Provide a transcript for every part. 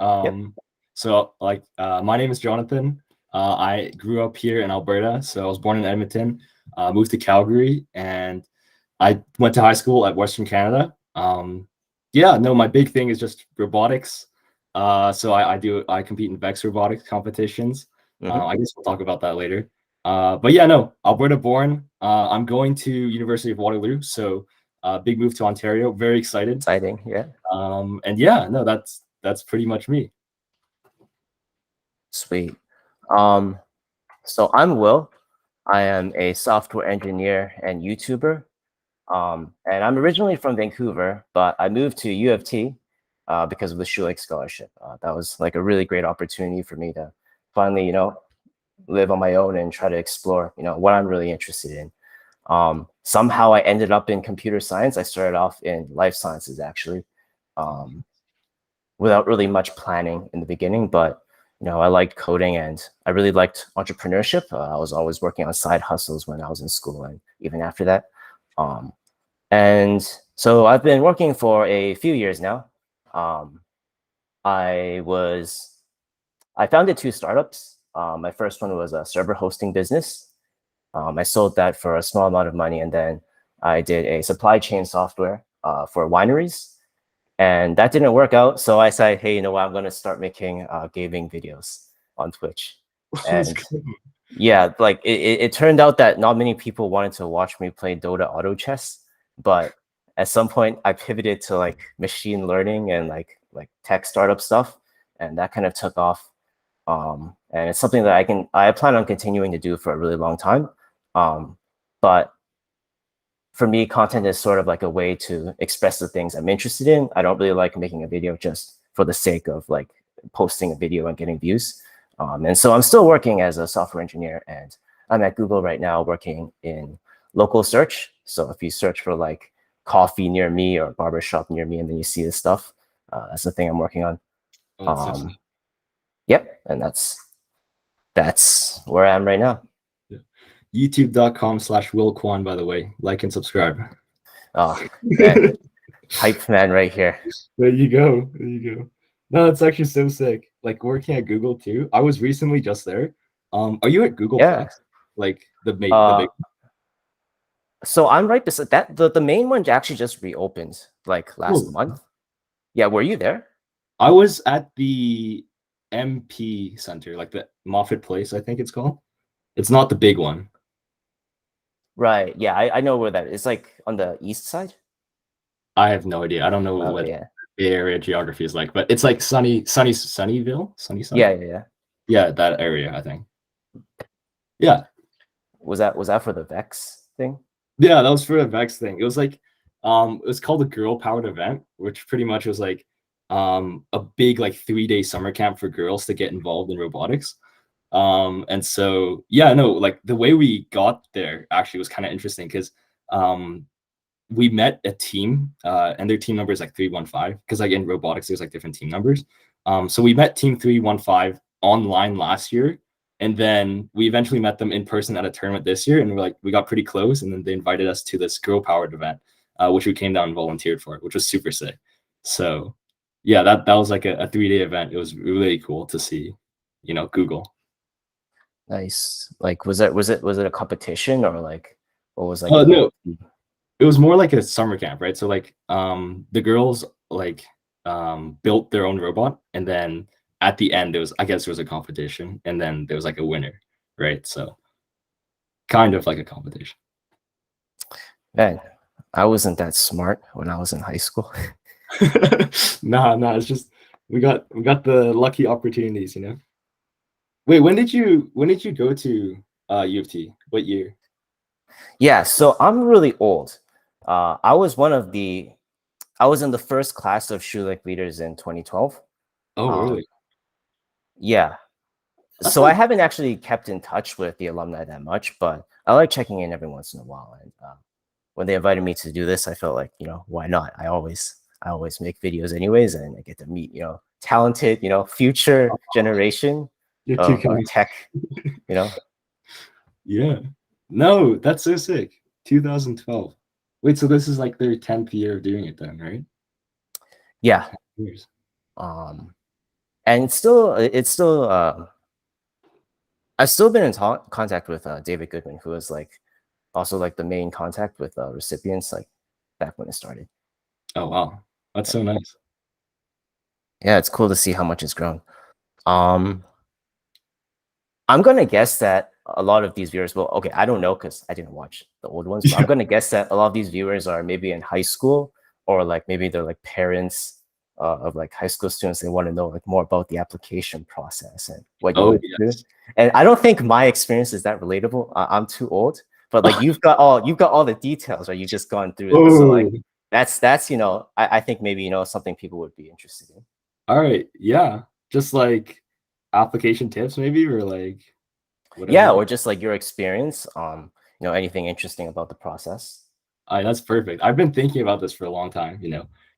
Yep. My name is Jonathan. I grew up here in Alberta, so I was born in Edmonton, moved to Calgary, and I went to high school at Western Canada. My big thing is just robotics. I compete in Vex Robotics competitions. I guess we'll talk about that later. Alberta born. I'm going to University of Waterloo, so big move to Ontario. Very excited. Exciting, yeah. That's pretty much me. Sweet. So I'm Will. I am a software engineer and YouTuber. And I'm originally from Vancouver, but I moved to U of T because of the Schulich Scholarship. That was like a really great opportunity for me to finally, live on my own and try to explore, what I'm really interested in. Somehow I ended up in computer science. I started off in life sciences, actually, without really much planning in the beginning. But, I liked coding and I really liked entrepreneurship. I was always working on side hustles when I was in school and even after that. And so I've been working for a few years now. I founded two startups. My first one was a server hosting business. I sold that for a small amount of money, and then I did a supply chain software for wineries, and that didn't work out. So I said, hey, you know what? I'm going to start making gaming videos on Twitch. And yeah, like it turned out that not many people wanted to watch me play Dota auto chess, but at some point I pivoted to like machine learning and like tech startup stuff, and that kind of took off. And it's something that I plan on continuing to do for a really long time. But for me, content is sort of like a way to express the things I'm interested in. I don't really like making a video just for the sake of like posting a video and getting views. And so I'm still working as a software engineer, and I'm at Google right now working in local search. So if you search for like coffee near me or barbershop near me, and then you see this stuff, that's the thing I'm working on. Yep, and that's where I am right now. YouTube.com/Will Kwan, by the way. Like and subscribe. Oh, man. Hype man right here. There you go. No, it's actually so sick. Like working at Google too. I was recently just there. Are you at Google Plex? Like the big. So I'm right beside that. The main one actually just reopened like last month. Yeah, were you there? I was at the MP Center, like the Moffett Place, I think it's called. It's not the big one. Right. Yeah, I know where that is. It's like on the east side. I have no idea. I don't know what the area geography is like, but it's like Sunnyville. Yeah, that area, I think. Yeah. Was that for the Vex thing? Yeah, that was for the Vex thing. It was like it was called a girl powered event, which pretty much was like a big like 3-day summer camp for girls to get involved in robotics. And so like the way we got there actually was kind of interesting because we met a team and their team number is like 315 because like in robotics there's like different team numbers. So we met team 315 online last year, and then we eventually met them in person at a tournament this year, and we got pretty close, and then they invited us to this girl powered event, which we came down and volunteered for, which was super sick. So yeah, that was like a 3-day event. It was really cool to see, Google. Nice. Like, was it a competition or like what was like? No, it was more like a summer camp, right? So like the girls like built their own robot, and then at the end there was a competition, and then there was like a winner, right? So kind of like a competition. Man, I wasn't that smart when I was in high school. Nah, it's just we got the lucky opportunities, Wait, when did you go to U of T? What year? Yeah, so I'm really old. I was in the first class of Schulich Leaders in 2012. Oh, really? Yeah. So I haven't actually kept in touch with the alumni that much, but I like checking in every once in a while. And when they invited me to do this, I felt like, why not? I always make videos anyways, and I get to meet, talented, future generation of tech, Yeah. No, that's so sick. 2012. Wait, so this is like their 10th year of doing it then, right? Yeah. and it's still I've still been in contact with David Goodman, who was like also like the main contact with recipients like back when it started. Oh wow, that's so nice. Yeah, it's cool to see how much it's grown. Um, I'm gonna guess that a lot of these viewers, well, okay, I don't know because I didn't watch the old ones, but I'm gonna guess that a lot of these viewers are maybe in high school, or like maybe they're like parents of like high school students. They want to know like more about the application process and what you Oh went through. yes. And I don't think my experience is that relatable. I'm too old, but like you've got all the details, right? You've just gone through it, so like Oh, that's I think maybe something people would be interested in. all right. Yeah, just like application tips, maybe, or like Yeah, whatever. or just like your experience, anything interesting about the process. That's perfect. I've been thinking about this for a long time,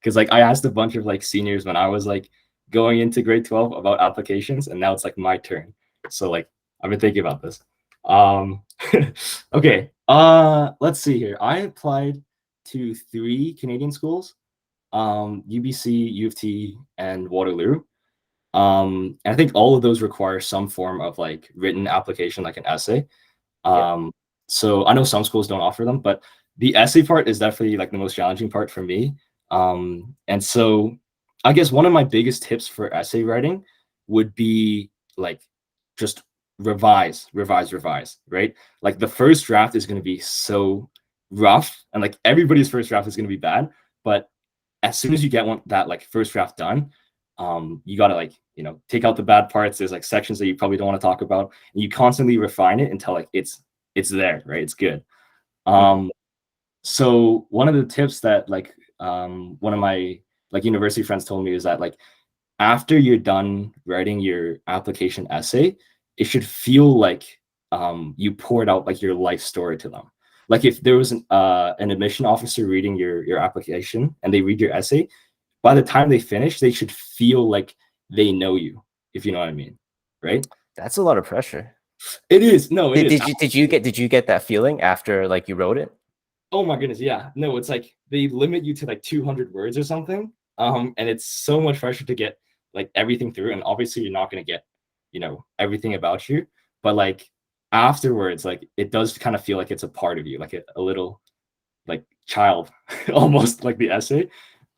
because like I asked a bunch of like seniors when I was like going into grade 12 about applications, and now it's like my turn. So like I've been thinking about this. Um, okay. Let's see here. I applied to 3 Canadian schools, UBC, U of T, and Waterloo. And I think all of those require some form of like written application, like an essay. Yeah, So I know some schools don't offer them, but the essay part is definitely like the most challenging part for me. And so I guess one of my biggest tips for essay writing would be like just revise, right? Like the first draft is going to be so rough, and like everybody's first draft is going to be bad, but as soon as you get that like first draft done, you got to like take out the bad parts. There's like sections that you probably don't want to talk about, and you constantly refine it until like it's there, right? It's good. mhm. So one of the tips that like one of my like university friends told me is that like after you're done writing your application essay, it should feel like you poured out like your life story to them. Like if there was an admission officer reading your application and they read your essay, by the time they finish, they should feel like they know you, if you know what I mean, right? That's a lot of pressure. It is. No, it Did, is. did you did you get did you get that feeling after like you wrote it? Oh my goodness, yeah. No, it's like they limit you to like 200 words or something. And it's so much pressure to get like everything through. And obviously you're not going to get, everything about you. But like afterwards, like it does kind of feel like it's a part of you, like a little like child, almost like the essay.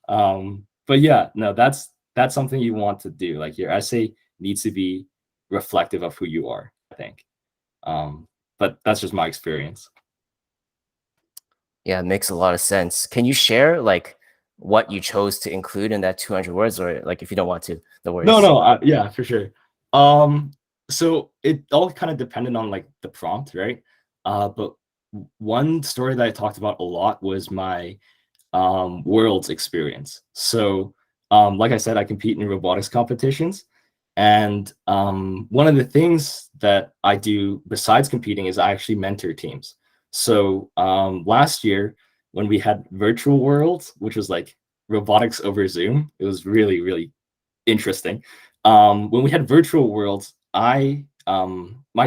But yeah, no, that's something you want to do. Like your essay needs to be reflective of who you are, I think. But that's just my experience. Yeah, it makes a lot of sense. Can you share like what you chose to include in that 200 words, or like if you don't want to, no No, worries. no, yeah, for sure. Um, so it all kind of depended on like the prompt, right? But one story that I talked about a lot was my world's experience. So, like I said, I compete in robotics competitions, and one of the things that I do besides competing is I actually mentor teams. So last year when we had virtual worlds, which was like robotics over Zoom, it was really, really interesting. When we had virtual worlds, my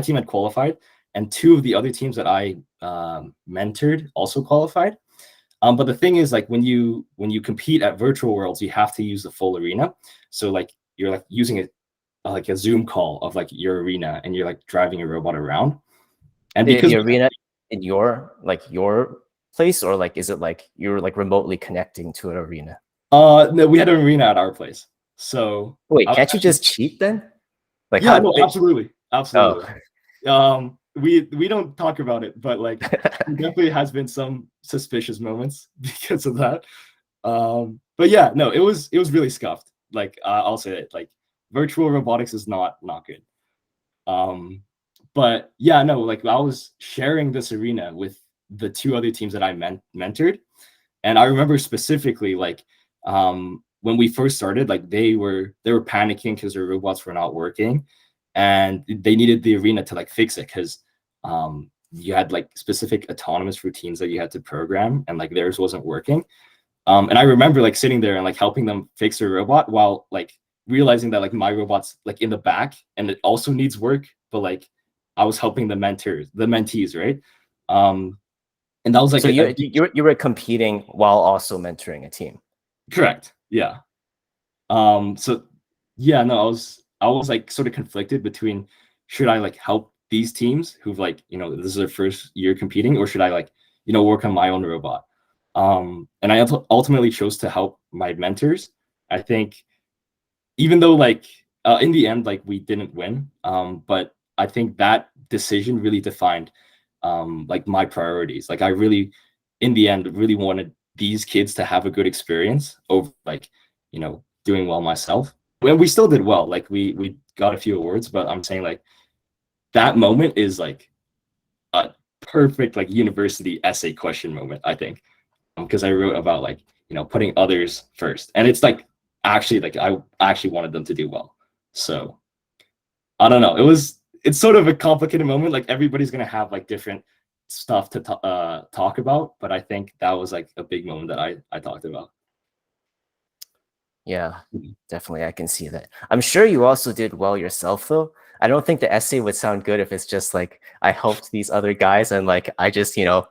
team had qualified, and 2 of the other teams that I mentored also qualified. But the thing is, like when you compete at virtual worlds, you have to use the full arena. So like you're like using it like a Zoom call of like your arena, and you're like driving a robot around. And The because the arena in your place, or like is it like you're like remotely connecting to an arena? no, we had an arena at our place, so Wait, I was can't you actually just cheat then? Like yeah, how no, they, absolutely, oh. absolutely. We don't talk about it, but like there definitely has been some suspicious moments because of that. But yeah, no, it was really scuffed. Like I'll say it, like virtual robotics is not good. Um, but yeah, no, like I was sharing this arena with the 2 other teams that I mentored, and I remember specifically like when we first started, like they were panicking because their robots were not working, and they needed the arena to like fix it because you had like specific autonomous routines that you had to program, and like theirs wasn't working. And I remember like sitting there and like helping them fix their robot while like realizing that like my robot's like in the back and it also needs work, but like I was helping the mentees, right? Um, and that was like So a you big, you you were competing while also mentoring a team. correct, yeah. So yeah, no, I was like sort of conflicted between should I like help these teams who've like, you know, this is their first year competing, or should I like, you know, work on my own robot? And I ultimately chose to help my mentors. I think even though like in the end like we didn't win, but I think that decision really defined like my priorities. Like I really in the end really wanted these kids to have a good experience over like, you know, doing well myself. And we still did well. Like we got a few awards, but I'm saying like that moment is like a perfect like university essay question moment, I think, because I wrote about like, you know, putting others first, and it's like actually like I actually wanted them to do well. So I don't know. It's sort of a complicated moment. Like everybody's gonna have like different stuff to talk about, but I think that was like a big moment that I talked about. Yeah, definitely. I can see that. I'm sure you also did well yourself, though. I don't think the essay would sound good if it's just like I helped these other guys and like I just, you know,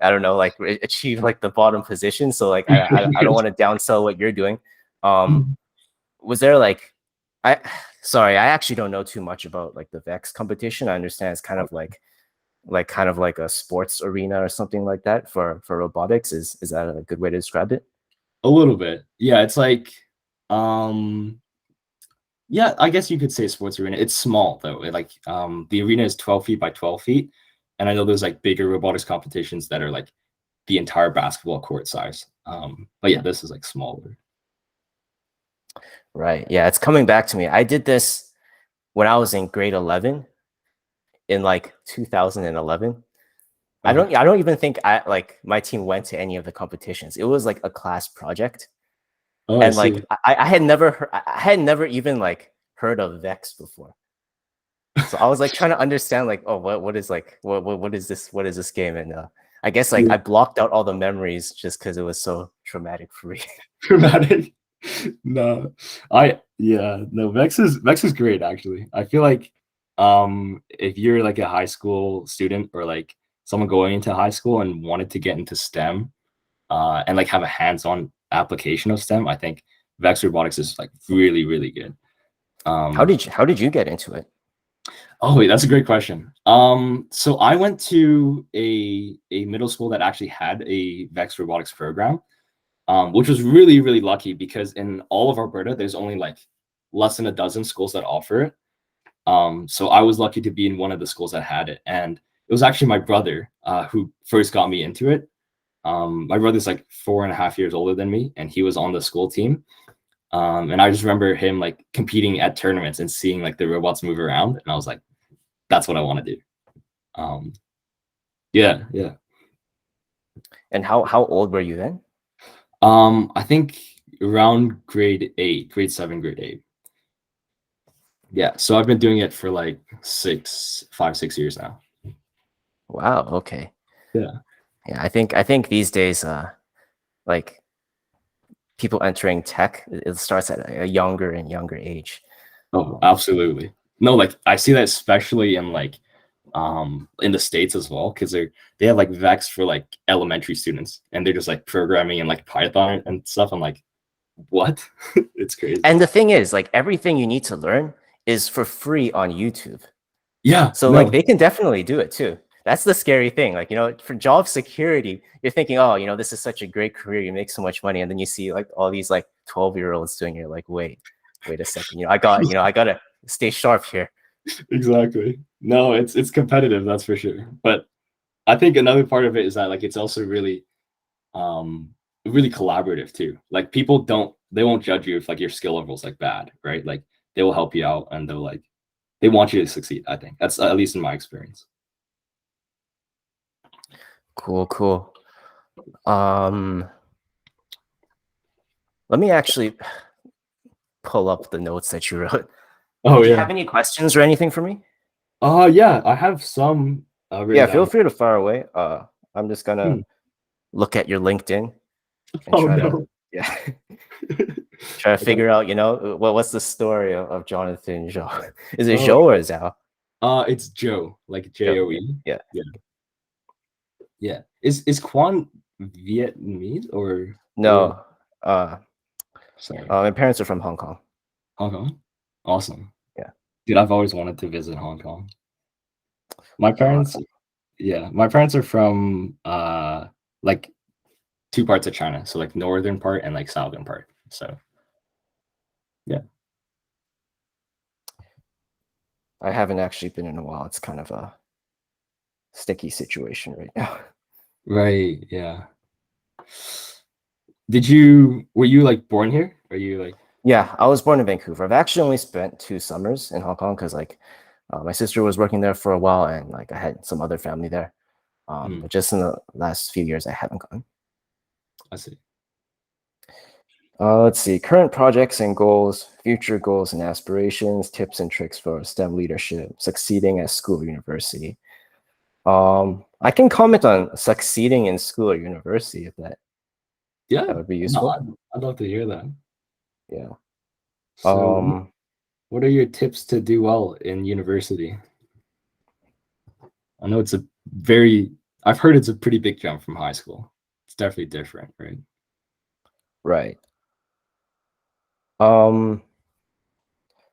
I don't know, like achieve like the bottom position. So like I don't want to downsell what you're doing. Um, was there like I sorry, I actually don't know too much about like the Vex competition. I understand it's kind of like a sports arena or something like that for robotics. Is that a good way to describe it? A little bit. Yeah, it's like um yeah, I guess you could say sports arena. It's small though. Like the arena is 12 feet by 12 feet. And I know there's like bigger robotics competitions that are like the entire basketball court size. But yeah, this is like smaller. Right. Yeah, it's coming back to me. I did this when I was in grade 11 in like 2011. Okay. I don't even think I like my team went to any of the competitions. It was like a class project. Oh, I And like see. I had never heard, I had never even like heard of Vex before. So I was like trying to understand like, oh, what is like what is this game? And I guess like I blocked out all the memories just because it was so traumatic for me. Dramatic. No, no. Vex is great actually. I feel like if you're like a high school student or like someone going into high school and wanted to get into STEM and like have a hands-on application of STEM, I think Vex Robotics is like really really good. Um, How did you get into it? oh wait, that's a great question. So I went to a middle school that actually had a Vex Robotics program, which was really, really lucky because in all of Alberta, there's only like less than a dozen schools that offer it. So I was lucky to be in one of the schools that had it. And it was actually my brother who first got me into it. My brother's like 4.5 years older than me, and he was on the school team. And I just remember him like competing at tournaments and seeing like the robots move around. And I was like, that's what I want to do. Um, yeah, yeah. And how old were you then? I think around grade 7, grade 8. Yeah, so I've been doing it for like 5, 6 years now. Wow, okay. Yeah. Yeah, I think these days like people entering tech, it starts at a younger and younger age. Oh, absolutely. No, like I see that especially in the States as well, because they have like Vex for like elementary students and they're just like programming in like Python and stuff. I'm like, what? It's crazy. And the thing is, like everything you need to learn is for free on YouTube. Yeah, So like no, they can definitely do it too. That's the scary thing. Like, you know, for job security, you're thinking, oh, you know, this is such a great career. You make so much money. And then you see like all these like 12-year-olds doing it. You're like, wait a second. You know, I gotta stay sharp here. exactly. No, it's competitive, that's for sure. But I think another part of it is that like it's also um really collaborative too. Like they won't judge you if like your skill level is like bad, right? Like they will help you out and they want you to succeed. I think that's at least in my experience. Cool, cool. Um, Let me actually pull up the notes that you wrote. Oh Do you yeah. have any questions or anything for me? Yeah, I have some written Yeah, feel down. free to fire away. I'm just gonna Hmm. look at your LinkedIn and Oh try to, no. yeah, try to I got figure out, you know, what's the story of Jonathan Zhou? Is it oh Zhou or Zhao? it's Joe, like Zhou, Joe. yeah. Yeah. Yeah. Is Kwan Vietnamese or No, uh, sorry, my parents are from Hong Kong. Hong Kong? Awesome. Yeah. Dude, I've always wanted to visit Hong Kong. My Uh, parents, yeah, my parents are from like two parts of China, so like northern part and like southern part. So yeah. I haven't actually been in a while. It's kind of a sticky situation right now. Right. Yeah. Were you like born here? Are you like Yeah, I was born in Vancouver. I've actually only spent 2 summers in Hong Kong because like my sister was working there for a while, and like I had some other family there. But just in the last few years, I haven't gone. I see. Let's see, current projects and goals, future goals and aspirations, tips and tricks for STEM leadership, succeeding at school or university. I can comment on succeeding in school or university if Yeah. that would be No, useful. I'd love to hear that. Yeah. So Um, what are your tips to do well in university? I know it's a very I've heard it's a pretty big jump from high school. It's definitely different, right? right. Um,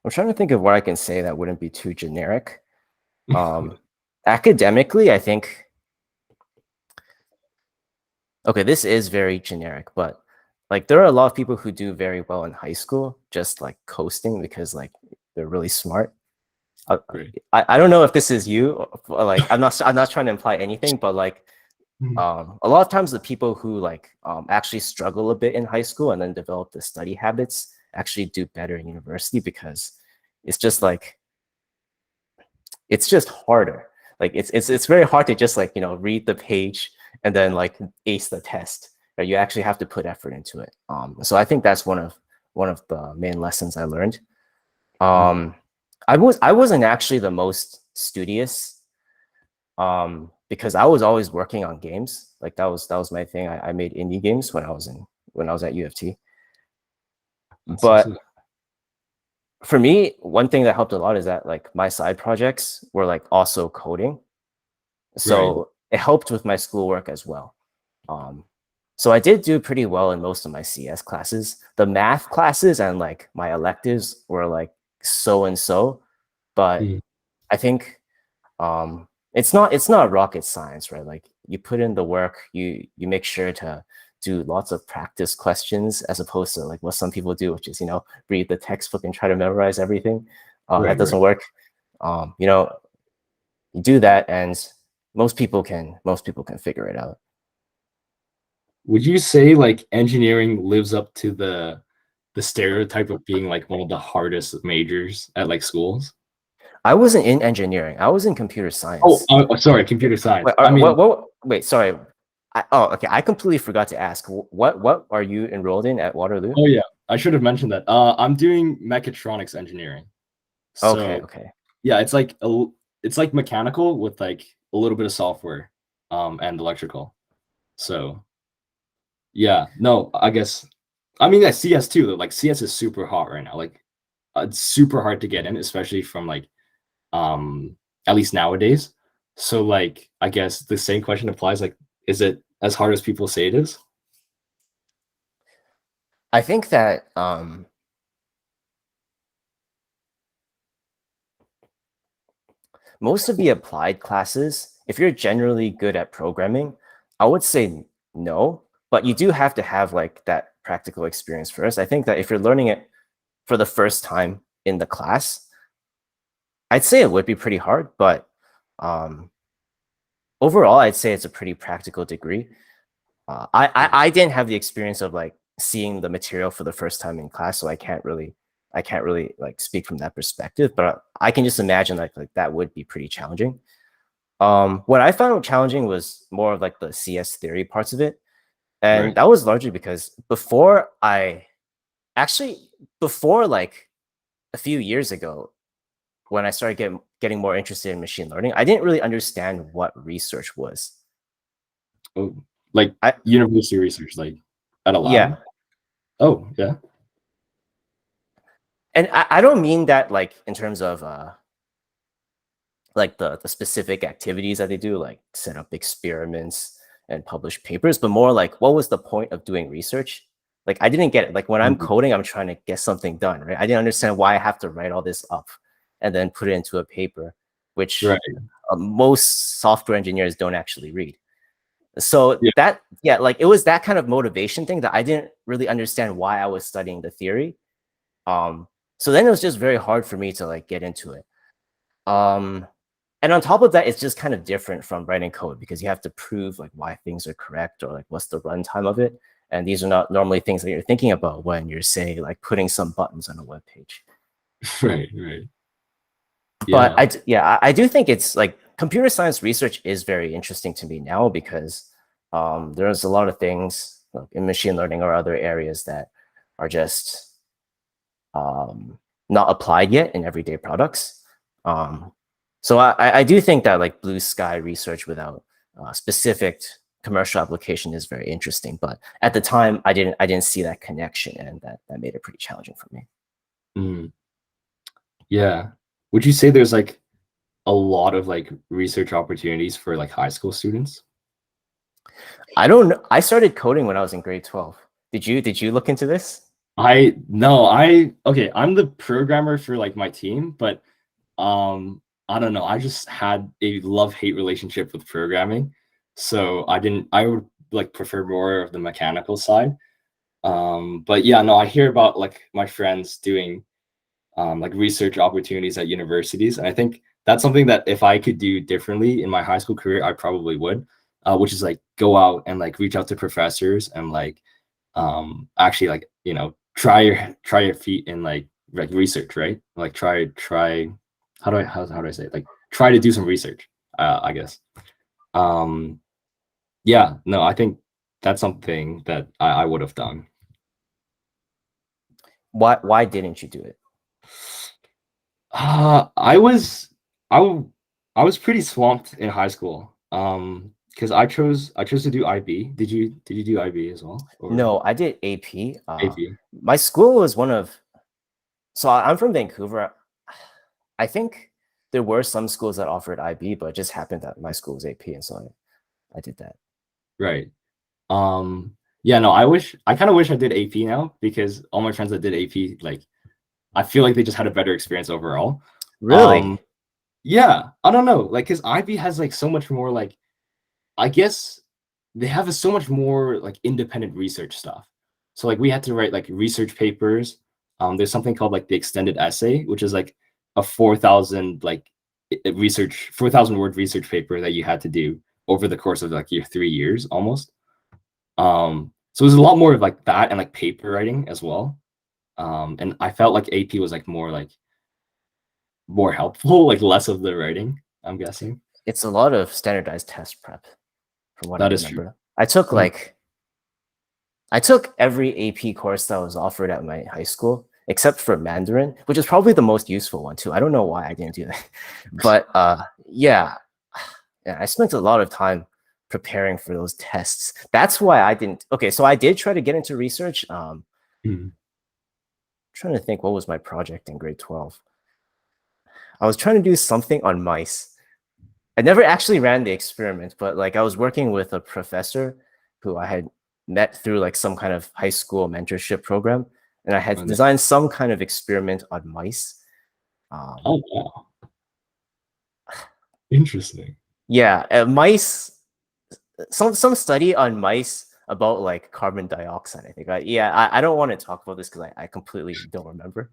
I'm trying to think of what I can say that wouldn't be too generic. Um, Academically, I think, okay, this is very generic, but like there are a lot of people who do very well in high school, just like coasting because like they're really smart. I, Right. I don't know if this is you, or, like I'm not trying to imply anything, but like Mhm. a lot of times the people who like actually struggle a bit in high school and then develop the study habits actually do better in university because it's just like it's just harder. Like it's very hard to just like read the page and then like ace the test. Right? You actually have to put effort into it. So I think that's one of the main lessons I learned. Mhm. Um, I wasn't actually the most studious because I was always working on games. Like that was my thing. I made indie games when I was at U of T. That's so But sick. for me, one thing that helped a lot is that like my side projects were like also coding. Right. So it helped with my schoolwork as well. Um, so I did do pretty well in most of my CS classes. The math classes and like my electives were like so and so, but Mhm. I think it's not rocket science, right? Like you put in the work, you make sure to do lots of practice questions as opposed to like what some people do, which is read the textbook and try to memorize everything. That Right, right. doesn't work. Um, you know, you do that, and most people can figure it out. Would you say like engineering lives up to the stereotype of being like one of the hardest majors at like schools? I wasn't in engineering. I was in computer Oh, science. sorry, computer science. Wait, I mean, wait, sorry. Oh, okay. I completely forgot to ask. What are you enrolled in at Waterloo? oh yeah, I should have mentioned that. I'm doing mechatronics engineering. Okay, So okay. yeah, it's like mechanical with like a little bit of software, and electrical. So yeah, no, I guess I mean that CS too. Though. Like CS is super hot right now. Like it's super hard to get in, especially from like um at least nowadays. So like I guess the same question applies. Like, is it as hard as people say it is? I think that most of the applied classes, if you're generally good at programming, I would say no, but you do have to have like that practical experience first. I think that if you're learning it for the first time in the class, I'd say it would be pretty hard, but um, overall, I'd say it's a pretty practical degree. I didn't have the experience of like seeing the material for the first time in class, so I can't really like speak from that perspective. But I can just imagine like that would be pretty challenging. What I found challenging was more of like the CS theory parts of it, and Right. that was largely because before like a few years ago, when I started getting more interested in machine learning, I didn't really understand what research was. Oh, like I university research, like at a lab. Yeah, Oh, yeah. and I don't mean that like in terms of like the specific activities that they do, like set up experiments and publish papers, but more like what was the point of doing research? Like I didn't get it. Like when I'm Mhm. coding, I'm trying to get something done, right? I didn't understand why I have to write all this up and then put it into a paper, which Right. most software engineers don't actually read. So Yeah. that, yeah, like it was that kind of motivation thing that I didn't really understand why I was studying the theory. So then it was just very hard for me to like get into it. Um, and on top of that, it's just kind of different from writing code because you have to prove like why things are correct or like what's the runtime of it. And these are not normally things that you're thinking about when you're, say, like putting some buttons on a web page. Right. Right. But Yeah. I do think it's like computer science research is very interesting to me now because there's a lot of things like in machine learning or other areas that are just not applied yet in everyday products. So I do think that like blue sky research without specific commercial application is very interesting. But at the time, I didn't see that connection, and that made it pretty challenging for me. Mm. Yeah. Would you say there's like a lot of like research opportunities for like high school students? I don't know. I started coding when I was in grade 12. Did you look into this? I no, I okay, I'm the programmer for like my team, but I don't know. I just had a love-hate relationship with programming. So I would like prefer more of the mechanical side. But yeah, no, I hear about like my friends doing like research opportunities at universities. And I think that's something that if I could do differently in my high school career, I probably would, which is like go out and like reach out to professors and like actually like, try your feet in like research, right? Like try how do I say it? Like try to do some research, I guess. Um, yeah, no, I think that's something that I would have done. Why didn't you do it? I was I w- I was pretty swamped in high school. Because I chose to do IB. Did you do IB as well or No, I did AP. AP? My school was one of, so I'm from Vancouver. I think there were some schools that offered IB, but it just happened that my school was AP, and so I did that. Right. Yeah, no, I kind of wish I did AP now because all my friends that did AP, like I feel like they just had a better experience overall. Really? Um, yeah, I don't know, like because IB has like so much more like I guess they have so much more like independent research stuff. So like we had to write like research papers. There's something called like the extended essay, which is like a 4,000 like research 4,000 word research paper that you had to do over the course of like your 3 years almost. So there's a lot more of like that and like paper writing as well. And I felt like AP was like more helpful, like less of the writing, I'm guessing. It's a lot of standardized test prep, from what I That is true. remember. I took Mhm. like I took every AP course that was offered at my high school, except for Mandarin, which is probably the most useful one too. I don't know why I didn't do that, but yeah, yeah, I spent a lot of time preparing for those tests. That's why I didn't. Okay, so I did try to get into research. Mhm. Trying to think, what was my project in grade 12? I was trying to do something on mice. I never actually ran the experiment, but like I was working with a professor who I had met through like some kind of high school mentorship program, and I had Oh, designed some kind of experiment on mice. Um, oh, wow. Interesting. yeah, mice. Some study on mice about like carbon dioxide. I think. I don't want to talk about this because I completely don't remember.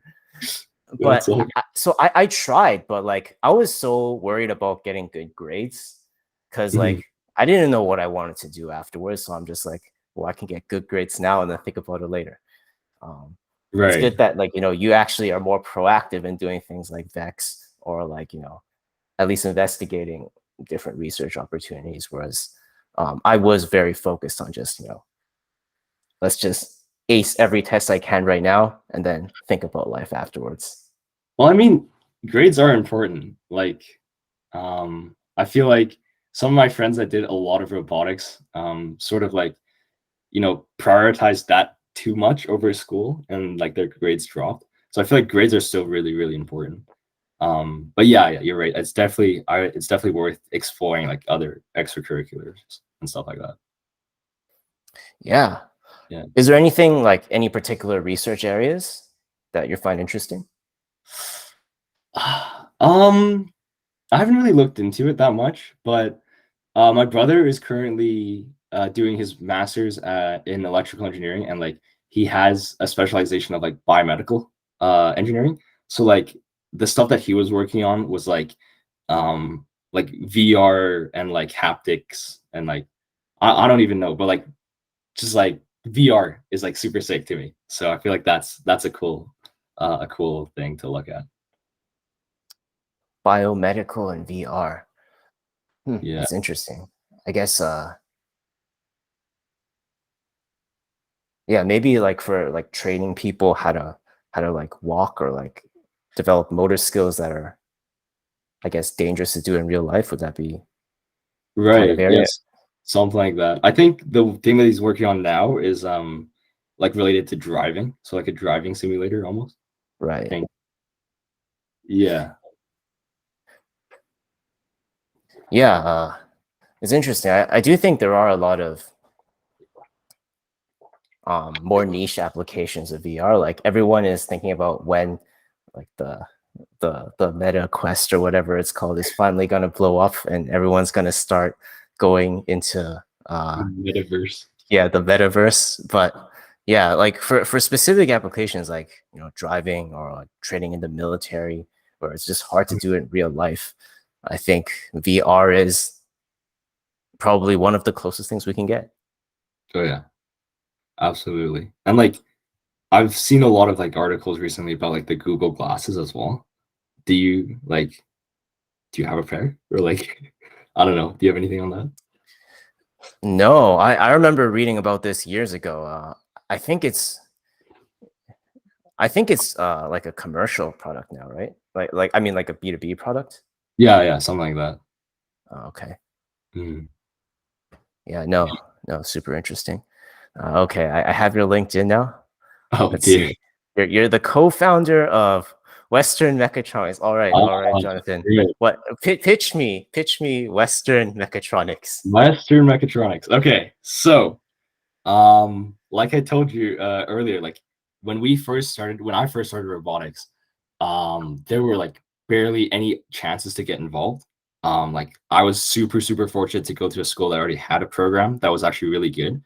That's But all. so I tried, but like I was so worried about getting good grades because Mhm. like I didn't know what I wanted to do afterwards. So I'm just like, well, I can get good grades now and then think about it later. Um, it's Right. good that like you actually are more proactive in doing things like Vex or like at least investigating different research opportunities. Whereas I was very focused on just let's just ace every test I can right now and then think about life afterwards. Well, I mean, grades are important. Like, I feel like some of my friends that did a lot of robotics, sort of like, prioritized that too much over school and like their grades dropped. So I feel like grades are still really, really important. But yeah, you're right. It's definitely worth exploring like other extracurriculars and stuff like that. Yeah. Yeah. Is there anything like any particular research areas that you find interesting? I haven't really looked into it that much, but my brother is currently doing his master's in electrical engineering, and like he has a specialization of like biomedical engineering. So like the stuff that he was working on was like VR and like haptics and like I don't even know, but like just like VR is like super sick to me. So I feel like that's a cool thing to look at. Biomedical and VR. Yeah. That's interesting. I guess yeah, maybe like for like training people how to like walk or like develop motor skills that are, I guess, dangerous to do in real life. Would that be kind of Right. area? Yes. Something like that. I think the thing that he's working on now is like related to driving. So like a driving simulator almost. I Right. think. Yeah. Yeah, it's interesting. I do think there are a lot of more niche applications of VR. Like everyone is thinking about when like the Meta Quest or whatever it's called is finally going to blow up, and everyone's going to start going into Metaverse. yeah, the metaverse. But yeah, like for specific applications like, you know, driving or like training in the military, where it's just hard to do it in real life, I think VR is probably one of the closest things we can get. Oh yeah. Absolutely. And like I've seen a lot of like articles recently about like the Google glasses as well. Do you like do you have a pair? Or like I don't know. Do you have anything on that? No, I remember reading about this years ago. I think it's I think it's like a commercial product now, right? Like I mean like a B2B product. Yeah, yeah, something like that. Okay. Mm. Yeah, no, super interesting. Okay, I have your LinkedIn now. Oh Let's dear. see. You're the co-founder of Western Mechatronics. All right, Oh, Jonathan. great. What pitch me Western Mechatronics. Western Mechatronics. Okay, so like I told you earlier, like when I first started robotics, there were like barely any chances to get involved. Like I was super fortunate to go to a school that already had a program that was actually really good.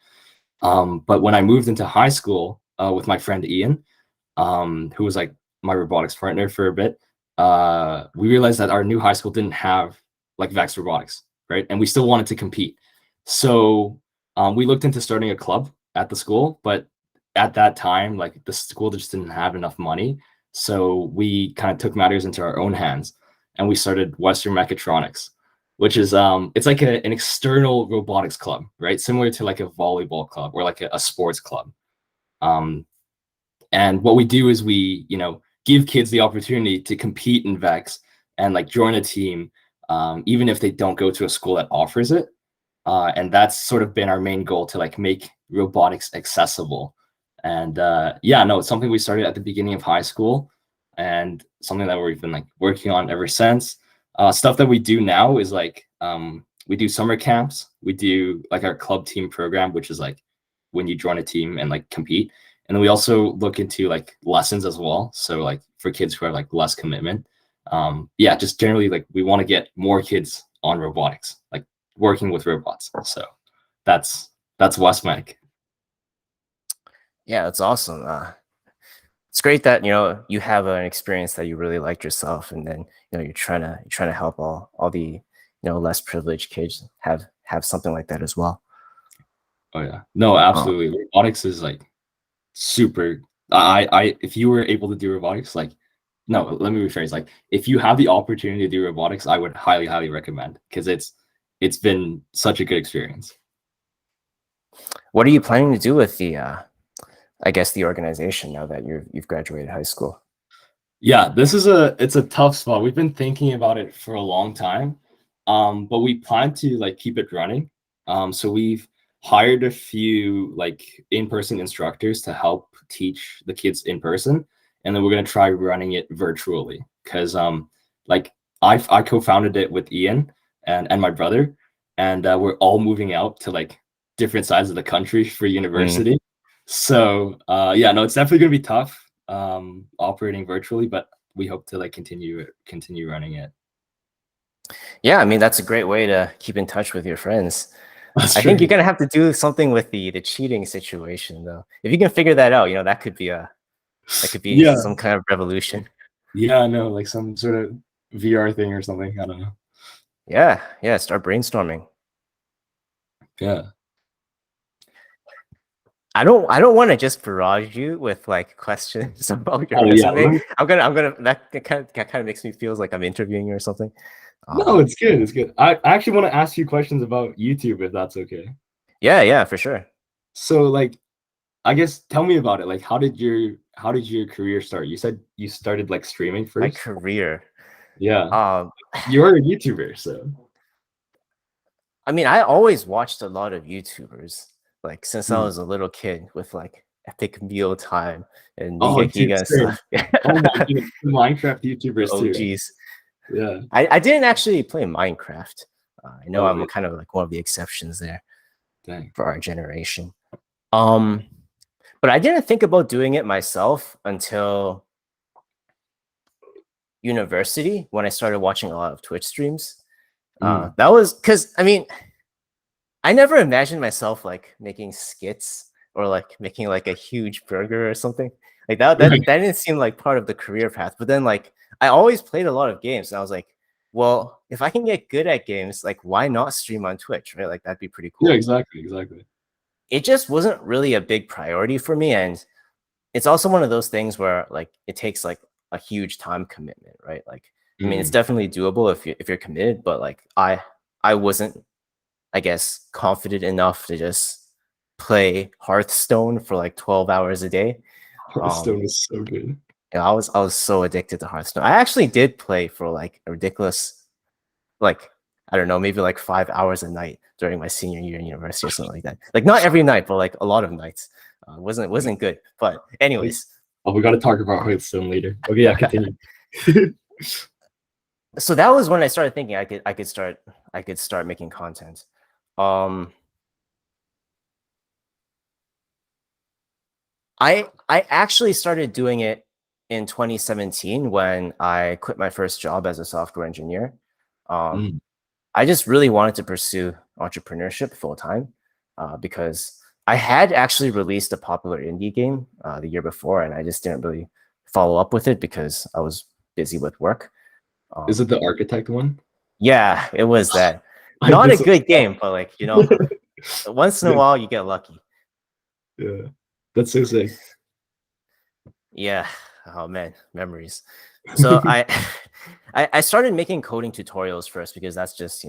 But when I moved into high school with my friend Ian, who was like my robotics partner for a bit, we realized that our new high school didn't have like Vex Robotics, right? And we still wanted to compete. So we looked into starting a club at the school, but at that time, like the school just didn't have enough money. So we kind of took matters into our own hands and we started Western Mechatronics, which is it's like an external robotics club, right? Similar to like a volleyball club or like a sports club. Um, and what we do is we, you know, give kids the opportunity to compete in Vex and like join a team, even if they don't go to a school that offers it. And that's sort of been our main goal to like make robotics accessible. And yeah, no, it's something we started at the beginning of high school and something that we've been like working on ever since. Stuff that we do now is like we do summer camps. We do like our club team program, which is like when you join a team and like compete. And then we also look into like lessons as well. So like for kids who have like less commitment. Yeah, just generally like we want to get more kids on robotics, like working with robots. So that's Westmec. Yeah, that's awesome. It's great that, you know, you have an experience that you really liked yourself, and then, you know, you're trying to help all the, you know, less privileged kids have something like that as well. Oh yeah, no, Uh, absolutely. Robotics is like super. I if you were able to do robotics, like no, let me rephrase. Like if you have the opportunity to do robotics, I would highly recommend because it's been such a good experience. what are you planning to do with the I guess the organization now that you've graduated high school? Yeah, it's a tough spot. We've been thinking about it for a long time, but we plan to like keep it running. So we've hired a few like in-person instructors to help teach the kids in person, and then we're gonna try running it virtually because like I co-founded it with Ian and my brother, and we're all moving out to like different sides of the country for Mm, university. So yeah, no, it's definitely gonna be tough operating virtually, but we hope to like continue running it. Yeah, I mean that's a great way to keep in touch with your friends. That's I think you're true. gonna have to do something with the cheating situation though. If you can figure that out, that could be Yeah, some kind of revolution. yeah, no, like some sort of VR thing or something. I don't know. Yeah, yeah. Start brainstorming. Yeah. I don't want to just barrage you with like questions about your Oh yeah. resume. I'm gonna that kind of makes me feel like I'm interviewing you or something. No, it's good. It's good. I actually want to ask you questions about YouTube if that's okay. Yeah, yeah, for sure. So like I guess tell me about it. Like how did your career start? You said you started like streaming My first? career. Yeah. Um, You're a YouTuber, so. I mean, I always watched a lot of YouTubers, like since I Hmm. was a little kid with like Epic Meal Time and Oh, Niga dude, Giga and same. stuff. Oh my goodness. Minecraft YouTubers Oh, too. geez. Yeah. I didn't actually play Minecraft. I know Oh I'm wait. kind of like one of the exceptions there Dang. for our generation. Um, but I didn't think about doing it myself until university when I started watching a lot of Twitch streams. Mm. That was because I mean, I never imagined myself like making skits or like making like a huge burger or something like that. That didn't seem like part of the career path. But then like I always played a lot of games, and I was like, well, if I can get good at games, like why not stream on Twitch, right? Like that'd be pretty Yeah, cool. exactly, exactly. It just wasn't really a big priority for me, and it's also one of those things where like it takes like a huge time commitment, right? Like I mean, it's Mm. definitely doable if you're committed, but like I wasn't, I guess, confident enough to just play Hearthstone for like 12 hours a day. Hearthstone is so good. I was so addicted to Hearthstone. I actually did play for like a ridiculous, like I don't know, maybe like 5 hours a night during my senior year in university or something like that. Like not every night, but like a lot of nights. Wasn't good. But Like, anyways, oh, we got to talk about Hearthstone later. Okay, yeah, continue. so that was when I started thinking I could start making content. Um, I actually started doing it in 2017 when I quit my first job as a software engineer. Um, Mm. I just really wanted to pursue entrepreneurship full time because I had actually released a popular indie game the year before, and I just didn't really follow up with it because I was busy with work. Is Um, it the Architect one? yeah, it was that. I Not a just good game, but like once in a yeah, while you get lucky. yeah. That's so sick. Yeah. Oh man, memories. So I I started making coding tutorials first because that's just,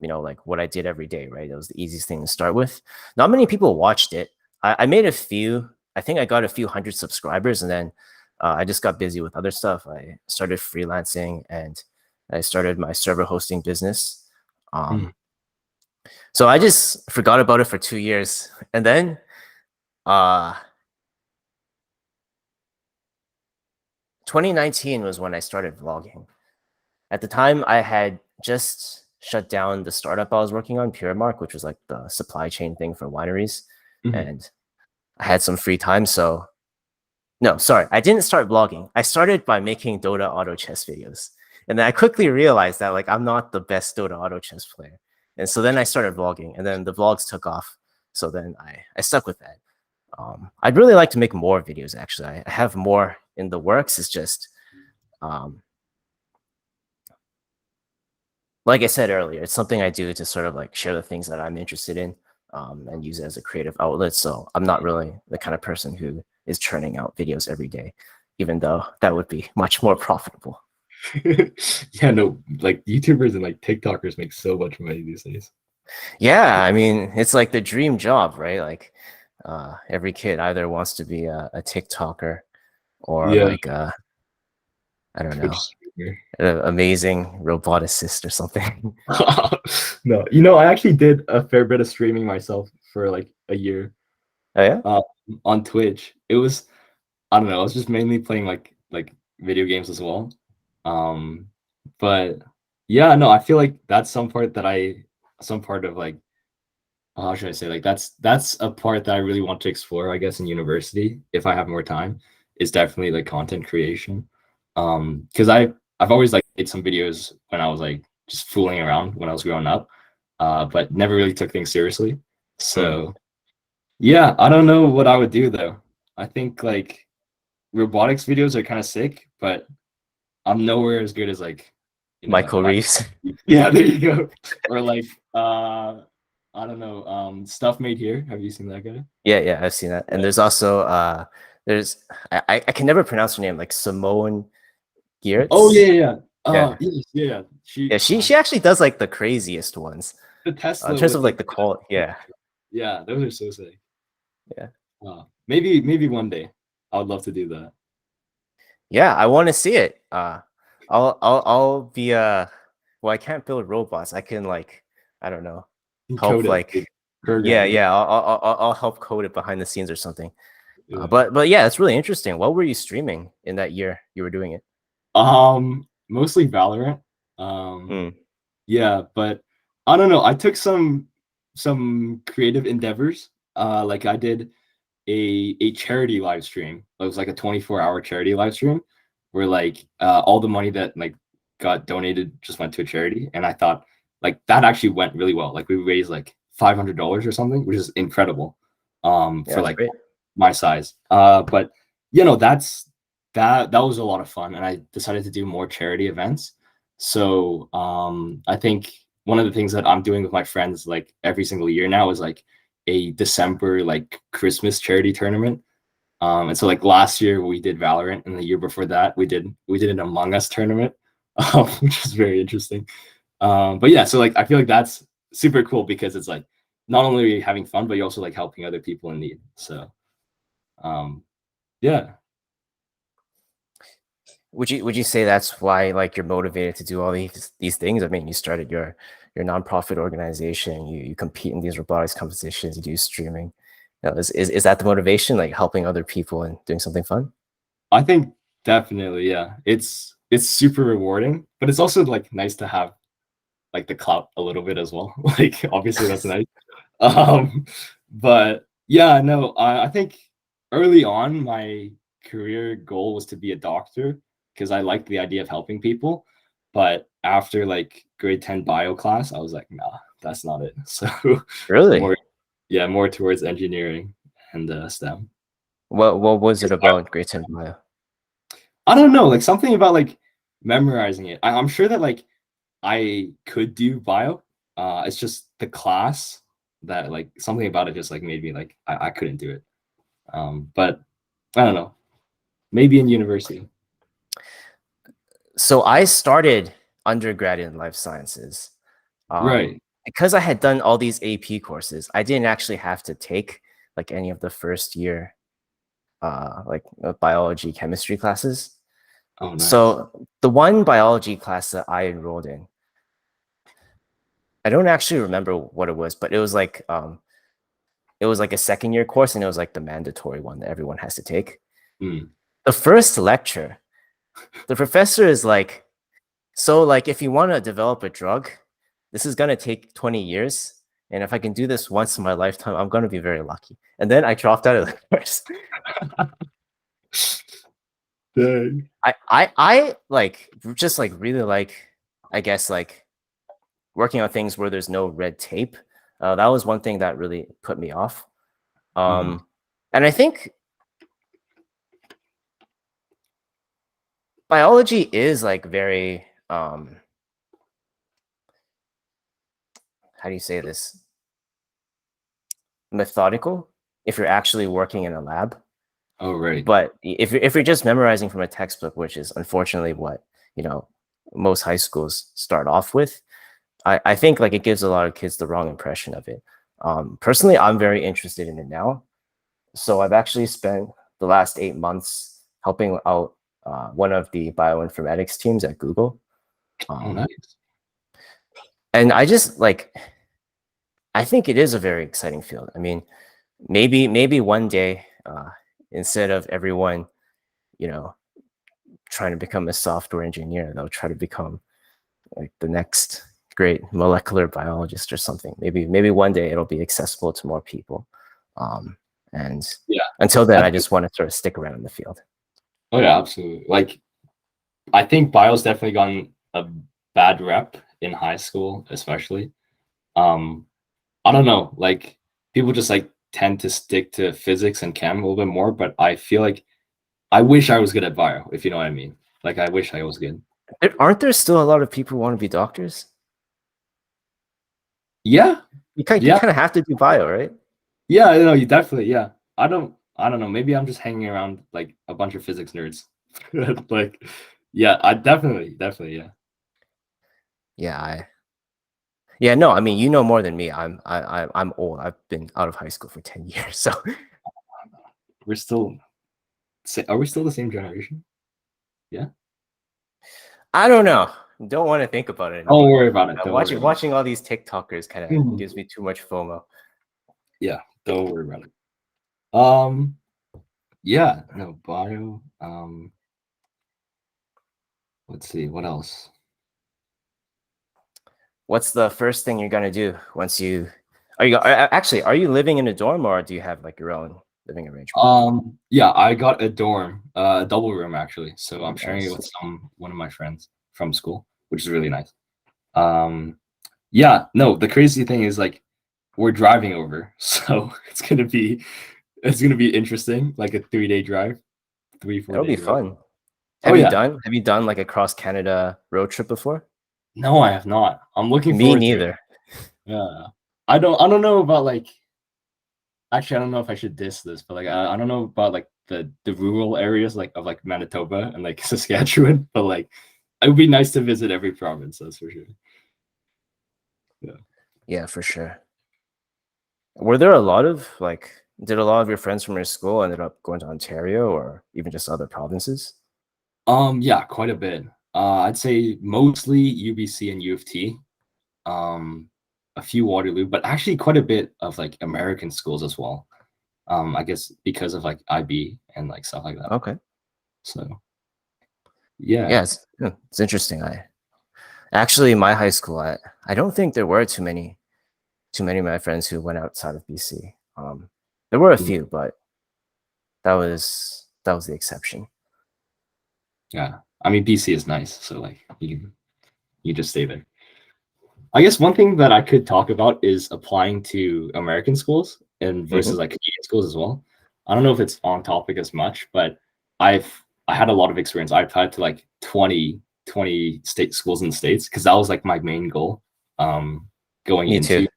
like what I did every day, right? It was the easiest thing to start with. Not many people watched it. I made a few, I think I got a few hundred subscribers, and then I just got busy with other stuff. I started freelancing and I started my server hosting business. Mm. So I just forgot about it for 2 years. And then uh 2019 was when I started vlogging. At the time, I had just shut down the startup I was working on, Puremark, which was like the supply chain thing for wineries. Mhm. And I had some free time. So, no, sorry, I didn't start vlogging. I started by making Dota auto chess videos. And then I quickly realized that like I'm not the best Dota auto chess player. And so then I started vlogging, and then the vlogs took off. So then I stuck with that. I'd really like to make more videos, actually. I have more in the works. It's just, um, like I said earlier, it's something I do to sort of like share the things that I'm interested in and use it as a creative outlet. So I'm not really the kind of person who is churning out videos every day, even though that would be much more profitable. Yeah, no, like YouTubers and like TikTokers make so much money these days. Yeah, I mean, it's like the dream job, right? Like every kid either wants to be a TikToker or Yeah, like I don't Twitch know, streamer. an amazing roboticist or something. No, I actually did a fair bit of streaming myself for like a year Oh yeah. uh, on Twitch. It was, I don't know, I was just mainly playing like video games as well. Um, but yeah, no, I feel like that's some part of like how should I say, like that's a part that I really want to explore, I guess, in university if I have more time, is definitely like content creation. Because I've always like made some videos when I was like just fooling around when I was growing up, but never really took things seriously. Hmm. So yeah, I don't know what I would do though. I think like robotics videos are kind of sick, but I'm nowhere as good as like, Michael like Reeves. yeah, there you go. Or like I don't know, Stuff Made Here. Have you seen that guy? Yeah, yeah, I've seen that. And Yeah. there's also there's I can never pronounce her name, like Simone Oh yeah, Giertz. yeah, yeah. Yeah. Yes, yeah, yeah. Yeah, she actually does like the craziest ones. The In Tesla terms with of like like the quality. Yeah. yeah, those are so sick. Yeah. Maybe one day I would love to do that. Yeah, I want to see it. I'll be well, I can't build robots. I can like, I don't know, help Code it, like, yeah, program it. yeah, I'll help code it behind the scenes or something. Yeah. But yeah, it's really interesting. What were you streaming in that year you were doing it? Mostly Valorant. Um, Mm, yeah, but I don't know. I took some creative endeavors. Like I did a charity live stream. It was like a 24-hour charity live stream where like all the money that like got donated just went to a charity. And I thought like that actually went really well. Like we raised like $500 or something, which is incredible yeah, for that's like great. my size. But that was a lot of fun, and I decided to do more charity events. So I think one of the things that I'm doing with my friends like every single year now is like a December like Christmas charity tournament. And so like last year we did Valorant, and the year before that we did an Among Us tournament, which is very interesting. But yeah, so like I feel like that's super cool because it's like not only are you having fun, but you're also like helping other people in need. So um, yeah. Would you say that's why like you're motivated to do all these things? I mean, you started your nonprofit organization, you compete in these robotics competitions, you do streaming. You know, is that the motivation, like helping other people and doing something fun? I think definitely, yeah. It's super rewarding, but it's also like nice to have like the clout a little bit as well. Like obviously that's nice. Um, but yeah, no, I think early on my career goal was to be a doctor because I liked the idea of helping people. But after like grade 10 bio class, I was like, nah, that's not it. So Really? more, yeah, more towards engineering and STEM. What was it about Great Ten Bio? I don't know, like something about like memorizing it. I'm sure that like I could do bio. It's just the class that like something about it just like made me like I couldn't do it. But I don't know. Maybe in university. So I started undergrad in life sciences. Right. Because I had done all these AP courses, I didn't actually have to take like any of the first year biology, chemistry classes. Oh, nice. So the one biology class that I enrolled in, I don't actually remember what it was, but it was like a second year course, and it was like the mandatory one that everyone has to take. Hmm. The first lecture, the professor is like, so like if you want to develop a drug, this is gonna take 20 years. And if I can do this once in my lifetime, I'm gonna be very lucky. And then I dropped out of the course. Dang. I like just like really like, I guess like working on things where there's no red tape. That was one thing that really put me off. Hmm. And I think biology is like very how do you say this, methodical if you're actually working in a lab. Oh, right. But if you're just memorizing from a textbook, which is unfortunately what, you know, most high schools start off with, I think like it gives a lot of kids the wrong impression of it. Personally, I'm very interested in it now. So I've actually spent the last 8 months helping out one of the bioinformatics teams at Google. Oh, Um, nice. and I think it is a very exciting field. I mean, maybe one day, instead of everyone, you know, trying to become a software engineer, they'll try to become like the next great molecular biologist or something. Maybe one day it'll be accessible to more people. And Yeah. until then, I just want to sort of stick around in the field. Oh yeah, absolutely. Like, I think bio's definitely gotten a bad rep in high school, especially. I don't know, like people just like tend to stick to physics and chem a little bit more, but I feel like I wish I was good at bio, if you know what I mean. Like I wish I was good. Aren't there still a lot of people who want to be doctors? Yeah, You yeah, kind of have to do bio, right? yeah. I know you definitely. Yeah, I don't know. Maybe I'm just hanging around like a bunch of physics nerds. Like, yeah, I definitely, yeah. Yeah, no, I mean, you know more than me. I'm old. I've been out of high school for 10 years. So We're still, are we still the same generation? Yeah. I don't know. Don't want to think about it Don't anymore. worry about it. Don't worry about Watching all these TikTokers kind it. of gives me too much FOMO. Yeah, don't worry about it. Yeah, no, bio. Let's see, what else? What's the first thing you're gonna do once you are you living in a dorm or do you have like your own living arrangement? Yeah, I got a dorm, a double room actually. So I'm sharing it Nice. with one of my friends from school, which is really nice. Yeah, no, the crazy thing is like we're driving over, so it's gonna be interesting, like a 3 day drive, three, four That'll day be drive. fun. Oh yeah. Have you done like a cross Canada road trip before? No, I have not. I'm looking Me forward to it. neither. Yeah. I don't know about like actually I don't know if I should diss this, but like I don't know about like the rural areas like of like Manitoba and like Saskatchewan, but like it would be nice to visit every province, that's for sure. Yeah. Yeah, for sure. Were there a lot of like did a lot of your friends from your school ended up going to Ontario or even just other provinces? Yeah, quite a bit. I'd say mostly UBC and U of T. Um, a few Waterloo, but actually quite a bit of like American schools as well. I guess because of like IB and like stuff like that. Okay. So yeah. Yeah, it's interesting. I actually my high school, I don't think there were too many of my friends who went outside of BC. There were a Mm, few, but that was the exception. yeah. I mean BC is nice, so like you just stay there. I guess one thing that I could talk about is applying to American schools and Hmm. versus like Canadian schools as well. I don't know if it's on topic as much, but I had a lot of experience. I applied to like 20 state schools in the States because that was like my main goal going Me too. into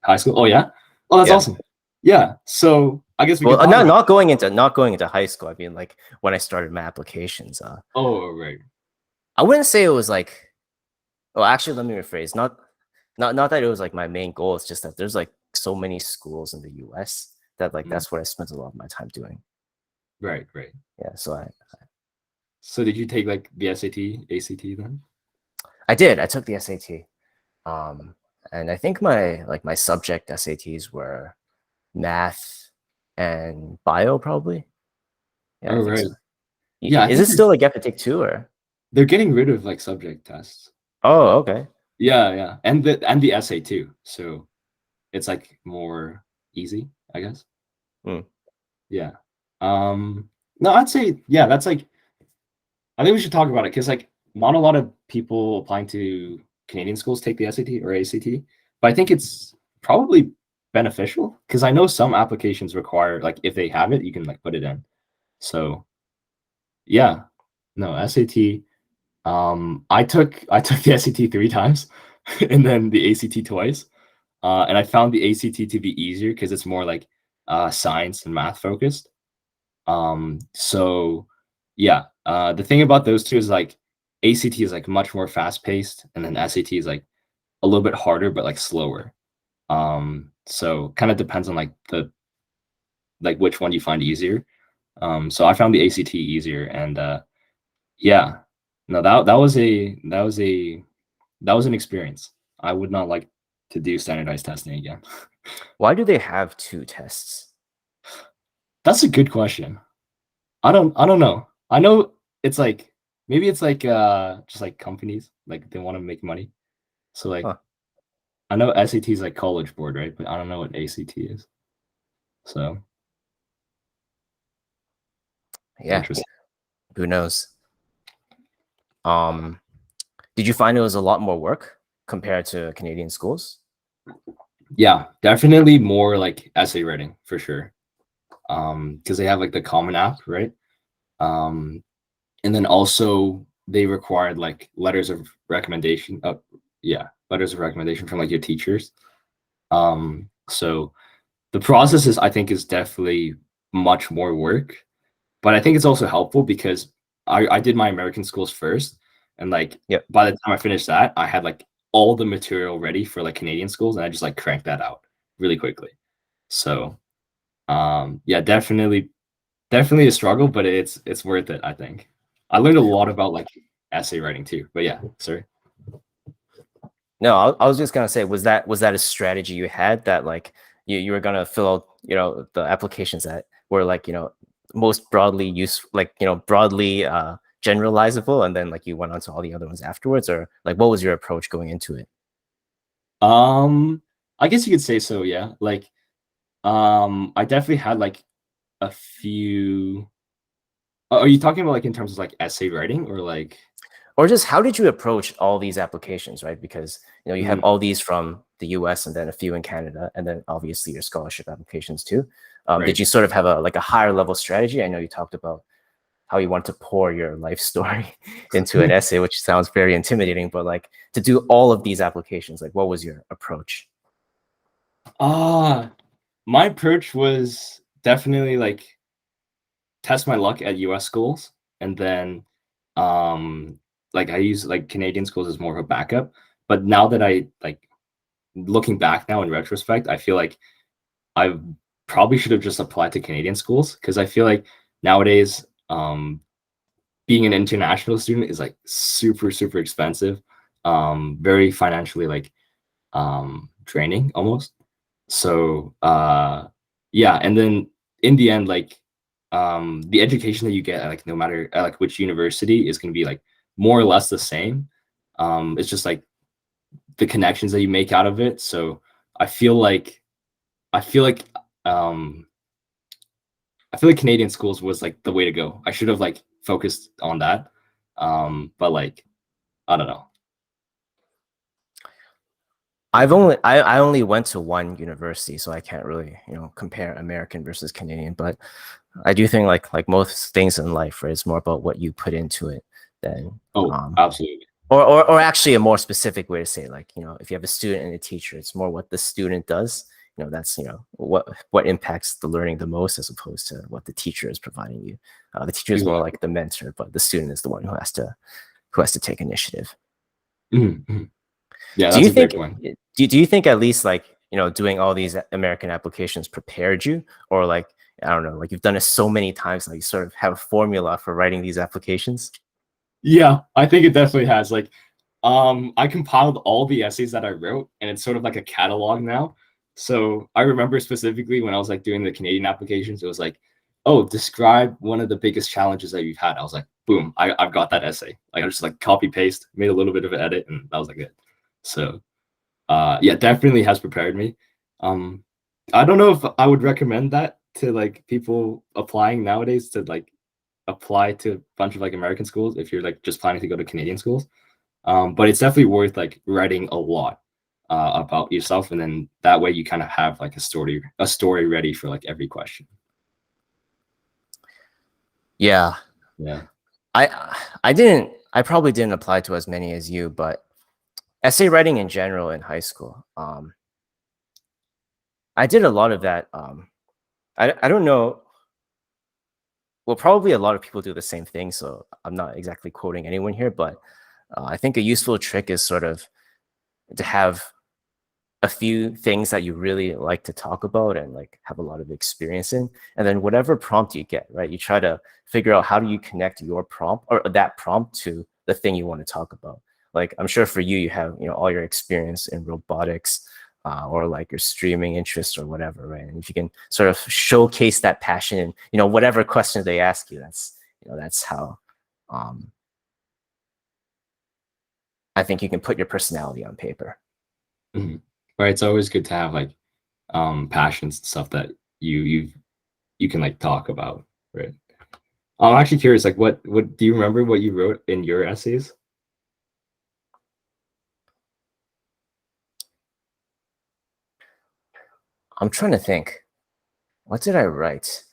high school. Oh yeah? Oh, that's Yeah. awesome. Yeah. So I guess we could Well, talk about not going into high school. I mean, like when I started my applications, oh right. I wouldn't say it was like. Well, actually, let me rephrase. Not that it was like my main goal. It's just that there's like so many schools in the U.S. that like Mm, that's what I spent a lot of my time doing. right, right. Yeah, so So did you take like the SAT, ACT then? I did. I took the SAT, um, and I think my subject SATs were math and bio probably. Yeah, Oh I think right. so. Yeah, I Is think it still like you have to take two or? they're getting rid of like subject tests. Oh, okay. Yeah, yeah, and the essay too. So it's like more easy, I guess. Hmm. Yeah. No, I'd say yeah. That's like I think we should talk about it because like not a lot of people applying to Canadian schools take the SAT or ACT, but I think it's probably beneficial because I know some applications require like if they have it, you can like put it in. So yeah, no SAT. I took the SAT 3 times and then the ACT twice. And I found the ACT to be easier because it's more like science and math focused. So yeah, the thing about those two is like ACT is like much more fast paced, and then SAT is like a little bit harder but like slower. So kind of depends on like the like which one you find easier. So I found the ACT easier, and yeah, no that was an experience. I would not like to do standardized testing again. Why do they have two tests? That's a good question. I don't know. I know it's like maybe it's like just like companies like they want to make money. So like Huh. I know SAT is like College Board, right? But I don't know what ACT is. So Yeah, interesting. who knows? Um, did you find it was a lot more work compared to Canadian schools? Yeah, definitely more like essay writing for sure. Because they have like the Common App, right? Um, and then also they required like letters of recommendation. Yeah, letters of recommendation from like your teachers. So the process is, I think, is definitely much more work, but I think it's also helpful because I did my American schools first, and like Yep. by the time I finished that, I had like all the material ready for like Canadian schools, and I just like cranked that out really quickly. So yeah, definitely a struggle, but it's worth it, I think. I learned a lot about like essay writing too. But yeah, sorry. No, I was just gonna say, was that a strategy you had that like you were gonna fill out, the applications that were like, most broadly used, like, broadly generalizable, and then like you went on to all the other ones afterwards, or like what was your approach going into it? Um, I guess you could say so, yeah. Like, I definitely had like a few. Are you talking about like in terms of like essay writing or like? Or just how did you approach all these applications, right? Because you have Mm, all these from the US and then a few in Canada, and then obviously your scholarship applications too. Did right. you sort of have a like a higher level strategy? I know you talked about how you want to pour your life story into an essay, which sounds very intimidating, but like to do all of these applications, like what was your approach? Ah, my approach was definitely like test my luck at US schools, and then um like I use like Canadian schools as more of a backup. But now that I like looking back now in retrospect, I feel like I probably should have just applied to Canadian schools because I feel like nowadays being an international student is like super expensive, very financially like draining almost. So yeah, and then in the end, like the education that you get, like no matter like which university, is going to be like more or less the same. It's just like the connections that you make out of it. So I feel like I feel like um I feel like Canadian schools was like the way to go. I should have like focused on that. But like I don't know. I only went to one university, so I can't really, compare American versus Canadian, but I do think like most things in life, right, it's more about what you put into it than Oh, um absolutely. or actually a more specific way to say it, like, if you have a student and a teacher, it's more what the student does. That's what impacts the learning the most as opposed to what the teacher is providing you. The teacher is more Exactly. like the mentor, but the student is the one who has to take initiative. Mhm, mhm. Yeah, Do that's you a great think point. do you think at least like doing all these American applications prepared you, or like I don't know, like you've done it so many times now you sort of have a formula for writing these applications? Yeah, I think it definitely has. Like, I compiled all the essays that I wrote, and it's sort of like a catalog now. So I remember specifically when I was like doing the Canadian applications, it was like, oh, describe one of the biggest challenges that you've had. I was like, boom, I've got that essay. Like I just like copy paste, made a little bit of an edit, and that was like it. So yeah, definitely has prepared me. Um, I don't know if I would recommend that to like people applying nowadays to like apply to a bunch of like American schools if you're like just planning to go to Canadian schools. But it's definitely worth like writing a lot about yourself, and then that way you kind of have like a story ready for like every question. Yeah, Yeah. I probably didn't apply to as many as you, but essay writing in general in high school, I did a lot of that. I don't know. Well, probably a lot of people do the same thing, so I'm not exactly quoting anyone here, but I think a useful trick is sort of to have a few things that you really like to talk about and like have a lot of experience in, and then whatever prompt you get, right, you try to figure out how do you connect your prompt or that prompt to the thing you want to talk about. Like I'm sure for you, you have all your experience in robotics, or like your streaming interests or whatever, right? And if you can sort of showcase that passion and whatever question they ask you, that's how um, I think you can put your personality on paper. Mhm. right. It's always good to have like passions and stuff that you can like talk about, right? I'm actually curious, like what do you remember what you wrote in your essays? I'm trying to think. What did I write?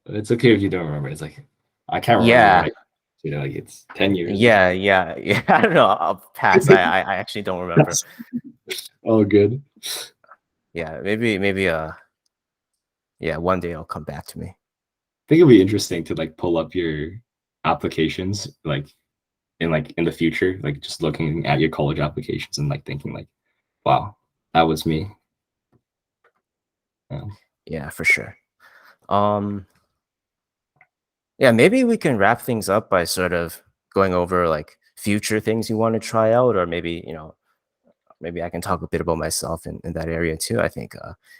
It's okay if you don't remember. It's like I can't remember what Yeah, I, you know, like it's 10 years or yeah, something. yeah, yeah. I don't know. I'll pass. I actually don't remember. That's all good. Yeah, maybe yeah, one day it'll come back to me. Think it'll be interesting to like pull up your applications like in the future, like just looking at your college applications and like thinking like, wow, that was me. Yeah. Yeah, for sure. Um, yeah, maybe we can wrap things up by sort of going over like future things you want to try out, or maybe, maybe I can talk a bit about myself in that area too. I think,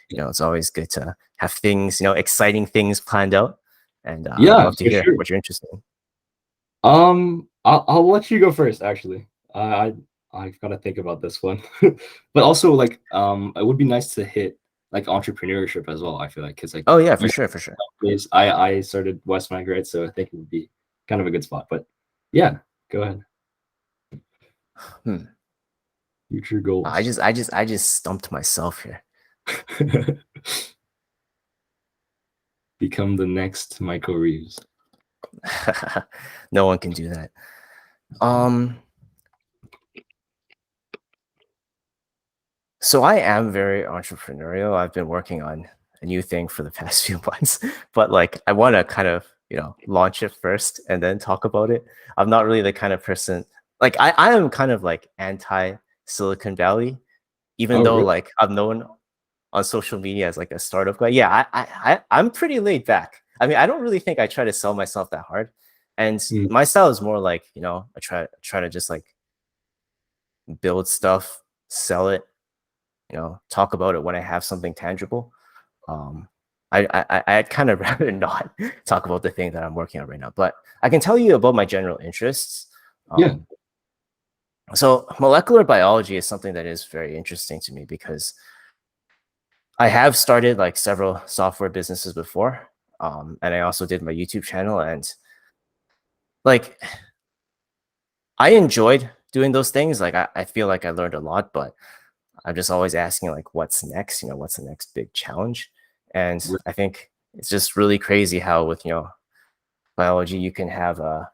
it's always good to have things, exciting things planned out. And I'd Yeah, love to for hear sure. what you're interested in. I'll let you go first, actually. I've got to think about this one, but also like it would be nice to hit like entrepreneurship as well. I feel like because like Oh yeah, for you sure, for sure. I started West Migrate, so I think it would be kind of a good spot. But yeah, go ahead. Hmm. Future goals. I just stumped myself here. Become the next Michael Reeves. No one can do that. Um, so I am very entrepreneurial. I've been working on a new thing for the past few months, but like I want to kind of, launch it first and then talk about it. I'm not really the kind of person like I am kind of like anti Silicon Valley, even Oh, though really? like I'm known on social media as like a startup guy. Yeah, I'm pretty laid back. I mean, I don't really think I try to sell myself that hard. And Mm, my style is more like, I try to just like build stuff, sell it, talk about it when I have something tangible. Um, I'd kind of rather not talk about the thing that I'm working on right now, but I can tell you about my general interests. yeah. Um, so molecular biology is something that is very interesting to me because I have started like several software businesses before. And I also did my YouTube channel, and like I enjoyed doing those things. Like I feel like I learned a lot, but I'm just always asking like, what's next? What's the next big challenge? And I think it's just really crazy how with biology you can have a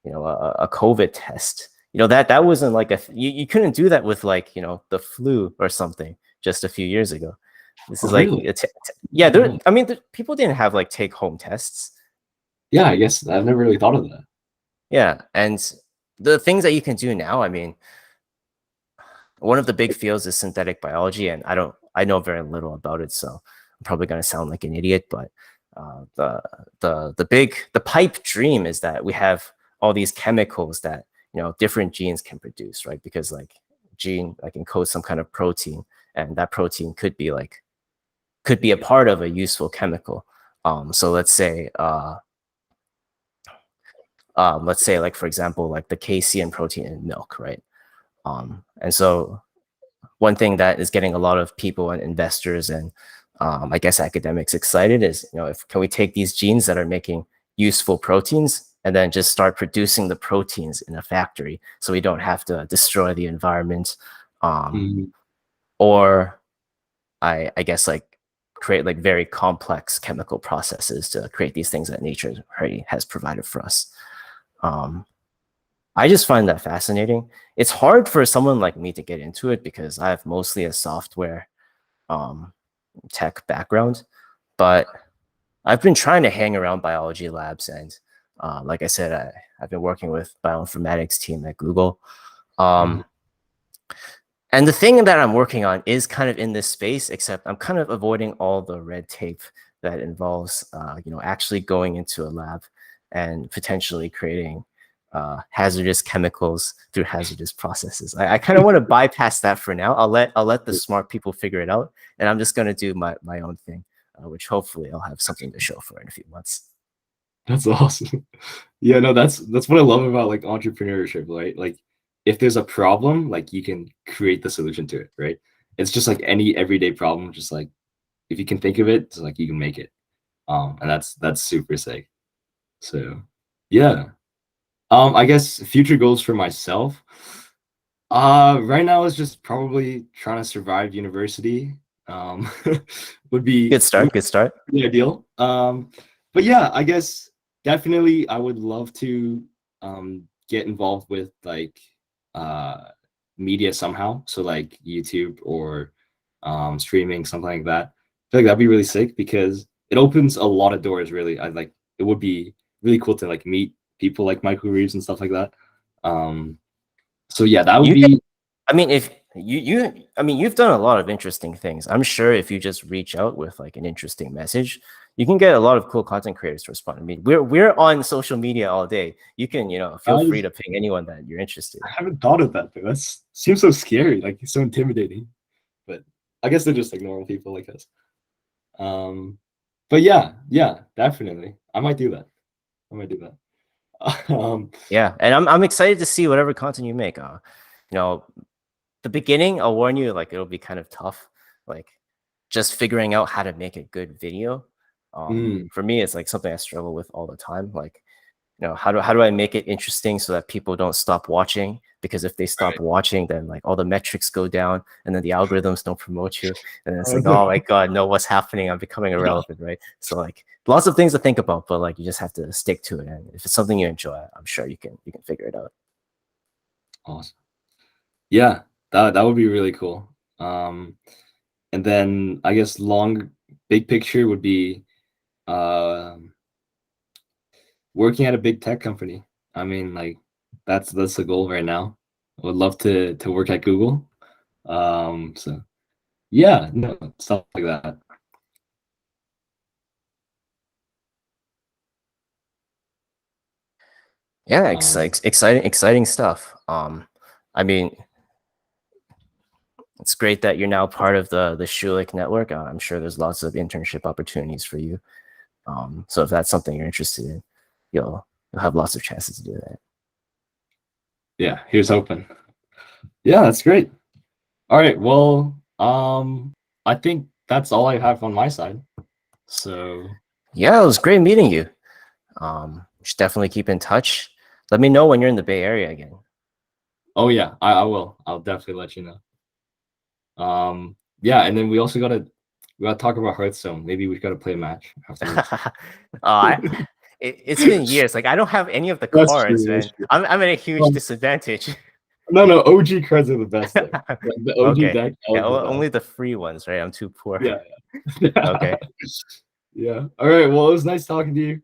COVID test. That wasn't like you couldn't do that with like the flu or something just a few years ago. This Oh, is like really? yeah. Yeah. I mean, people didn't have like take home tests. Yeah, I guess I've never really thought of that. Yeah, and the things that you can do now. I mean, one of the big fields is synthetic biology, and I know very little about it, so I'm probably going to sound like an idiot. But the pipe dream is that we have all these chemicals that different genes can produce, right? Because like gene like encodes some kind of protein, and that protein could be a part of a useful chemical. So let's say like for example like the casein protein in milk, right? And so one thing that is getting a lot of people and investors and I guess academics excited is, if can we take these genes that are making useful proteins and then just start producing the proteins in a factory so we don't have to destroy the environment, Mm, or I guess like create like very complex chemical processes to create these things that nature already has provided for us. Um, I just find that fascinating. It's hard for someone like me to get into it because I have mostly a software um, tech background, but I've been trying to hang around biology labs, and like I said, I've been working with bioinformatics team at Google. mm, Um, and the thing that I'm working on is kind of in this space, except I'm kind of avoiding all the red tape that involves, actually going into a lab and potentially creating hazardous chemicals through hazardous processes. I kind of want to bypass that for now. I'll let the smart people figure it out, and I'm just going to do my own thing, which hopefully I'll have something to show for in a few months. that's awesome. Yeah, no, that's what I love about like entrepreneurship, right? Like if there's a problem, like you can create the solution to it, right? It's just like any everyday problem, just like if you can think of it, it's like you can make it. And that's super sick. So yeah. I guess future goals for myself. Right now is just probably trying to survive university. Um, would be Good start. Good start. the ideal. But yeah, I guess definitely I would love to get involved with like uh media somehow. So like YouTube or streaming, something like that. I feel like that'd be really sick because it opens a lot of doors, really. I like it would be really cool to like meet people like Michael Reeves and stuff like that. So yeah, that would You can, be I mean, if I mean, you've done a lot of interesting things. I'm sure if you just reach out with like an interesting message, you can get a lot of cool content creators to respond. I mean, we're on social media all day. You can, feel free to ping anyone that you're interested I in. haven't thought of that though. That seems so scary, like so intimidating. But I guess they're just like normal people like us. But yeah, definitely. I might do that. I might do that. Yeah, and I'm excited to see whatever content you make. The beginning, I'll warn you, like it'll be kind of tough, like just figuring out how to make a good video. For me, it's like something I struggle with all the time. Like, how do I make it interesting so that people don't stop watching? Because if they stop Right. watching, then like all the metrics go down, and then the algorithms don't promote you, and then it's Oh, like, no. oh my god, no, what's happening? I'm becoming irrelevant, right? So like lots of things to think about, but like you just have to stick to it. And if it's something you enjoy, I'm sure you can figure it out. Awesome. Yeah, that would be really cool. And then I guess big picture would be um working at a big tech company. I mean, like that's the goal right now. I would love to work at Google. So yeah, no, stuff like that. Yeah, Um, exciting stuff. I mean, it's great that you're now part of the Schulich network. I'm sure there's lots of internship opportunities for you. So if that's something you're interested in, you'll have lots of chances to do that. yeah, here's hoping. Yeah, that's great. All right, well, I think that's all I have on my side. So, Yeah, it was great meeting you. Should definitely keep in touch. Let me know when you're in the Bay Area again. oh yeah, I will. I'll definitely let you know. Yeah, and then we gotta talk about Hearthstone. Maybe we gotta play a match afterwards. I, it's been years. Like I don't have any of the That's true. cards, That's man. true. I'm at a huge disadvantage. No, OG cards are the best though. The OG Okay. deck Yeah, are the best. only the free ones, right? I'm too poor. Yeah. Okay. Yeah. All right. Well, it was nice talking to you.